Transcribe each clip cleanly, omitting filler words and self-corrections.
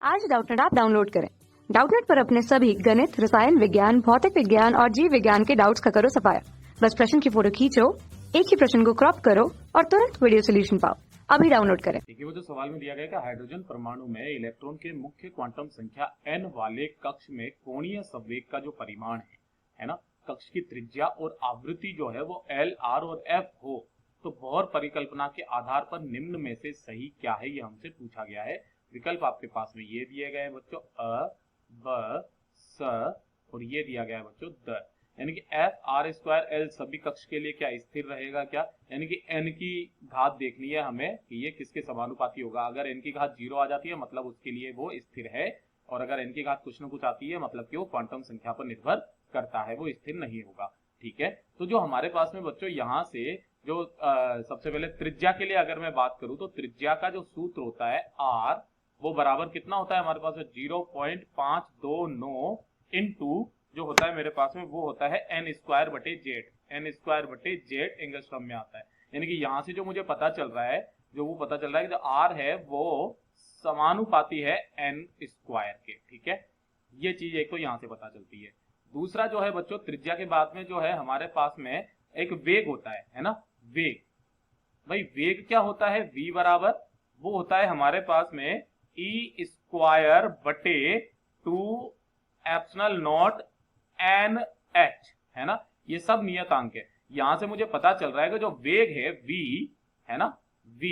आज Doubtnut app download करें। Doubtnut पर अपने सभी गणित, रसायन विज्ञान, भौतिक विज्ञान और जीव विज्ञान के डाउट्स का करो सफाया। बस प्रश्न की फोटो खींचो, एक ही प्रश्न को क्रॉप करो और तुरंत वीडियो सोल्यूशन पाओ। अभी डाउनलोड करें। देखिए, वो जो सवाल में दिया गया कि हाइड्रोजन परमाणु में इलेक्ट्रॉन के मुख्य क्वांटम संख्या n वाले कक्ष में कोणीय संवेग का जो परिमाण है ना, कक्ष की त्रिज्या और आवृत्ति जो है वो L, R और F हो, तो बोहर परिकल्पना के आधार पर निम्न में से सही क्या है, ये हमसे पूछा गया है। विकल्प आपके पास में ये दिए गए हैं बच्चों, अ, ब, स और ये दिया गया है बच्चों द। यानी कि F, R स्क्वायर L सभी कक्ष के लिए क्या स्थिर रहेगा क्या, यानी कि n की घात देखनी है हमें कि ये किसके समानुपाती होगा। अगर n की घात 0 आ जाती है मतलब उसके लिए वो स्थिर है, और अगर n की घात कुछ न कुछ आती है मतलब कि वो क्वांटम संख्या पर निर्भर करता है, वो स्थिर नहीं होगा। ठीक है, तो जो हमारे पास में बच्चों यहाँ से जो सबसे पहले त्रिज्या के लिए अगर मैं बात करूं तो त्रिज्या का जो सूत्र होता है R, वो बराबर कितना होता है हमारे पास में 0.529 इंटू जो होता है मेरे पास में वो होता है n स्क्वायर बटे जेड एंगस्ट्रॉम में आता है। यानी कि यहाँ से जो मुझे पता चल रहा है, जो वो पता चल रहा है कि जो R है वो समानुपाती है n स्क्वायर के। ठीक है, ये चीज एक तो यहाँ से पता चलती है। दूसरा जो है बच्चों, त्रिज्या के बाद में जो है हमारे पास में एक वेग होता है ना, वेग। भाई वेग क्या होता है, v बराबर वो होता है हमारे पास में e स्क्वायर बटे 2 एप्सिलॉन नॉट एन एच, है ना। ये सब नियतांक है। यहां से मुझे पता चल रहा है कि जो वेग है v, है ना, v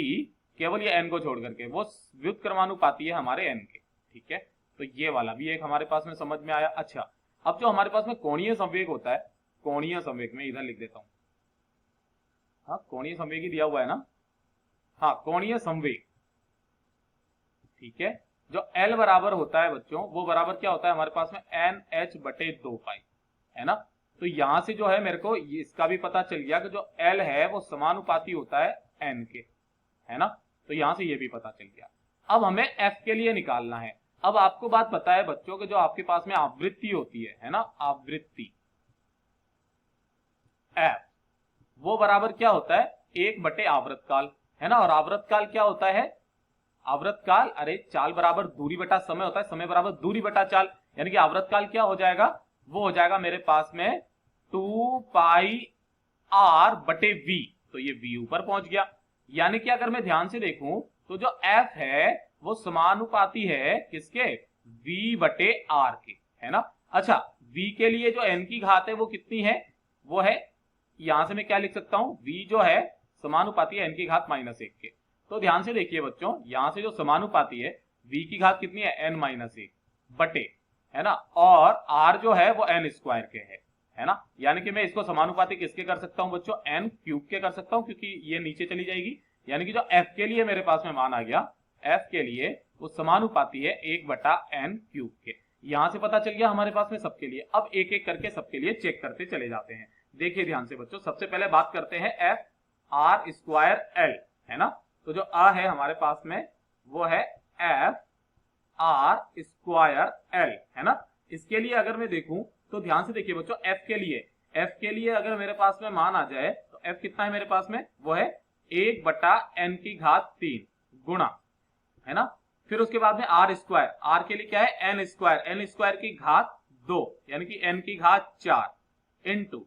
केवल ये n को छोड़ करके वो व्युत्क्रमानुपाती है हमारे n के। ठीक है, तो ये वाला भी एक हमारे पास में समझ में आया। अच्छा, अब जो हमारे पास में कोणीय संवेग होता है, कोणीय संवेग में इधर लिख देता हूं, हाँ कोणीय संवेग ही दिया हुआ है ना, हाँ कोणीय संवेग। ठीक है, जो L बराबर होता है बच्चों, वो बराबर क्या होता है हमारे पास में NH बटे 2 पाई, है ना। तो यहां से जो है मेरे को इसका भी पता चल गया कि जो L है वो समानुपाती होता है N के, है ना। तो यहां से ये भी पता चल गया। अब हमें F के लिए निकालना है। अब आपको बात पता है बच्चों कि जो आपके पास में आवृत्ति होती है ना, आवृत्ति F, वो बराबर क्या होता है 1 बटे आवृतकाल, है ना। और आवृतकाल क्या होता है, आवृतकाल, अरे चाल बराबर दूरी बटा समय होता है, समय बराबर दूरी बटा चाल। यानी कि आवृतकाल क्या हो जाएगा, वो हो जाएगा मेरे पास में 2 पाई r बटे v। तो ये v ऊपर पहुंच गया। यानी कि अगर मैं ध्यान से देखूं तो जो f है वो समानुपाती है किसके, v बटे r के, है ना। अच्छा, v के लिए जो n की घात है वो कितनी है, वो है, यहां से मैं क्या लिख सकता हूं, v जो है समानुपाती है n की घात -1 के। तो ध्यान से देखिए बच्चों, यहां से जो समानुपाती है v की घात कितनी है n-1 बटे, है ना, और r जो है वो n स्क्वायर के है ना। यानी कि मैं इसको समानुपाती किसके कर सकता हूं बच्चों, n क्यूब के कर सकता हूं, क्योंकि ये नीचे चली जाएगी। यानी कि जो f के लिए मेरे पास में मान आ गया, f के लिए वो समानुपाती है 1 बटा n क्यूब के। यहां से पता चल गया हमारे पास में सबके लिए। अब एक एक करके सबके लिए चेक करते चले जाते हैं। देखिए ध्यान से बच्चों, सबसे पहले बात करते हैं f r स्क्वायर l, है ना। तो जो a है हमारे पास में वो है f r स्क्वायर l, है ना। इसके लिए अगर मैं देखूं तो ध्यान से देखिए बच्चों, f के लिए अगर मेरे पास में मान आ जाए तो f कितना है मेरे पास में, वो है 1 बटा n की घात 3 गुणा, है ना। फिर उसके बाद में r स्क्वायर, r के लिए क्या है n स्क्वायर की घात 2, यानी कि n की घात 4 इंटू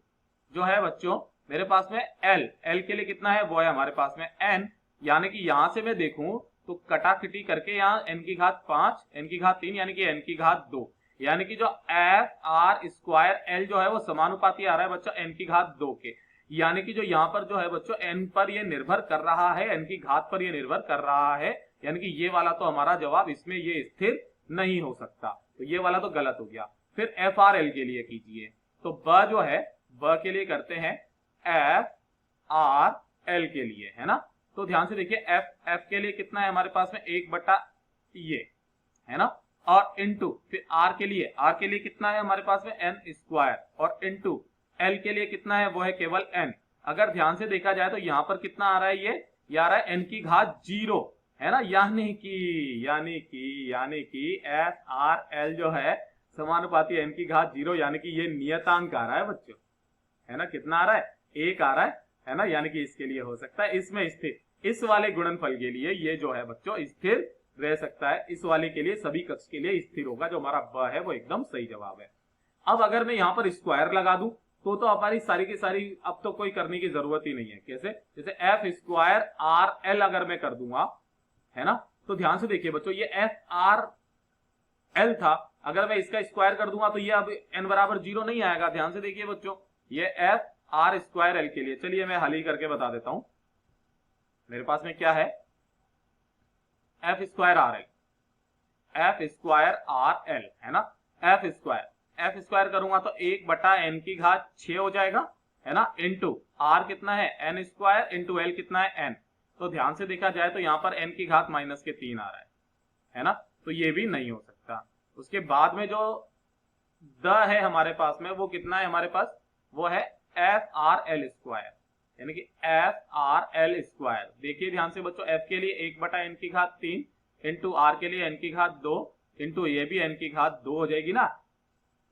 जो है बच्चों मेरे पास में l के लिए कितना है, वो है हमारे पास में n। यानी कि यहां से मैं देखूं तो कटाकटी करके यहाँ n की घात 5, n की घात 3, यानी कि n की घात 2। यानी कि जो f r स्क्वायर l जो है वो समानुपाती आ रहा है बच्चों n की घात 2 के। यानी कि जो यहाँ पर जो है बच्चों n पर ये निर्भर कर रहा है, n की घात पर ये निर्भर कर रहा है। यानी कि ये वाला तो हमारा जवाब, इसमें ये स्थिर नहीं हो सकता, तो ये वाला तो गलत हो गया। फिर एफ आर एल के लिए कीजिए, तो ब जो है, ब के लिए करते हैं एफ आर एल के लिए, है ना। तो ध्यान से देखिए, एफ के लिए कितना है हमारे पास में 1 बटा ये, है ना, और इंटू फिर आर के लिए कितना है हमारे पास में n स्क्वायर, और इंटू एल के लिए कितना है, वो है केवल n। अगर ध्यान से देखा जाए तो यहां पर कितना आ रहा है, ये आ रहा है n की घात 0, है ना। यानी कि एफ आर एल जो है समानुपाती n की घात 0, यानी कि ये नियतांक आ रहा है बच्चों, है ना। कितना आ रहा है, 1 आ रहा है ना। यानी कि इसके लिए हो सकता है इसमें स्थिर, इस वाले गुणनफल के लिए ये जो है बच्चों स्थिर रह सकता है। इस वाले के लिए सभी कक्ष के लिए स्थिर होगा, जो हमारा ब है वो एकदम सही जवाब है। अब अगर मैं यहाँ पर स्क्वायर लगा दूं तो हमारी सारी की सारी अब तो कोई करने की जरूरत ही नहीं है। कैसे? जैसे एफ स्क्वायर आर एल अगर मैं कर दूंगा, है ना, तो ध्यान से देखिए बच्चों, ये एफ आर एल था, अगर मैं इसका स्क्वायर कर दूंगा तो ये अब एन बराबर 0 नहीं आएगा। ध्यान से देखिए बच्चों, ये एफ आर स्क्वायर एल के लिए, चलिए मैं हल ही करके बता देता हूं। मेरे पास में क्या है, F square R L, F square R L, है ना, एफ स्क्वायर करूंगा तो 1/n की घात 6 हो जाएगा, है ना, इंटू आर कितना है n स्क्वायर, इंटू एल कितना है n। तो ध्यान से देखा जाए तो यहाँ पर n की घात -3 आ रहा है ना, तो ये भी नहीं हो सकता। उसके बाद में जो द है हमारे पास में, वो कितना है हमारे पास, वो है एफ आर एल स्क्वायर, यानी कि एफ आर एल स्क्वायर। देखिए ध्यान से बच्चों, एफ के लिए 1/n की घात 3, इंटू आर के लिए n की घात 2, इंटू ये भी n की घात 2 हो जाएगी ना,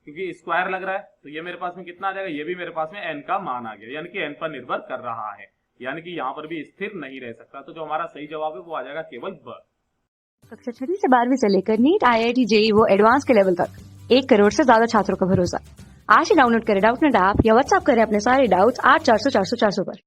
क्योंकि स्क्वायर लग रहा है। तो ये मेरे पास में कितना आ जाएगा, ये भी मेरे पास में n का मान आ गया, यानी कि n पर निर्भर कर रहा है, यानी कि यहाँ पर भी स्थिर नहीं रह सकता। तो जो हमारा सही जवाब है वो आ जाएगा केवल ब। कक्षा 6 से 12वीं से लेकर नीट, IIT, JEE वो एडवांस के लेवल तक 1 करोड़ से ज्यादा छात्रों का भरोसा। आज ही डाउनलोड करें डाउटनेट ऐप या व्हाट्सएप करें अपने सारे डाउट्स 8400 400 400 पर।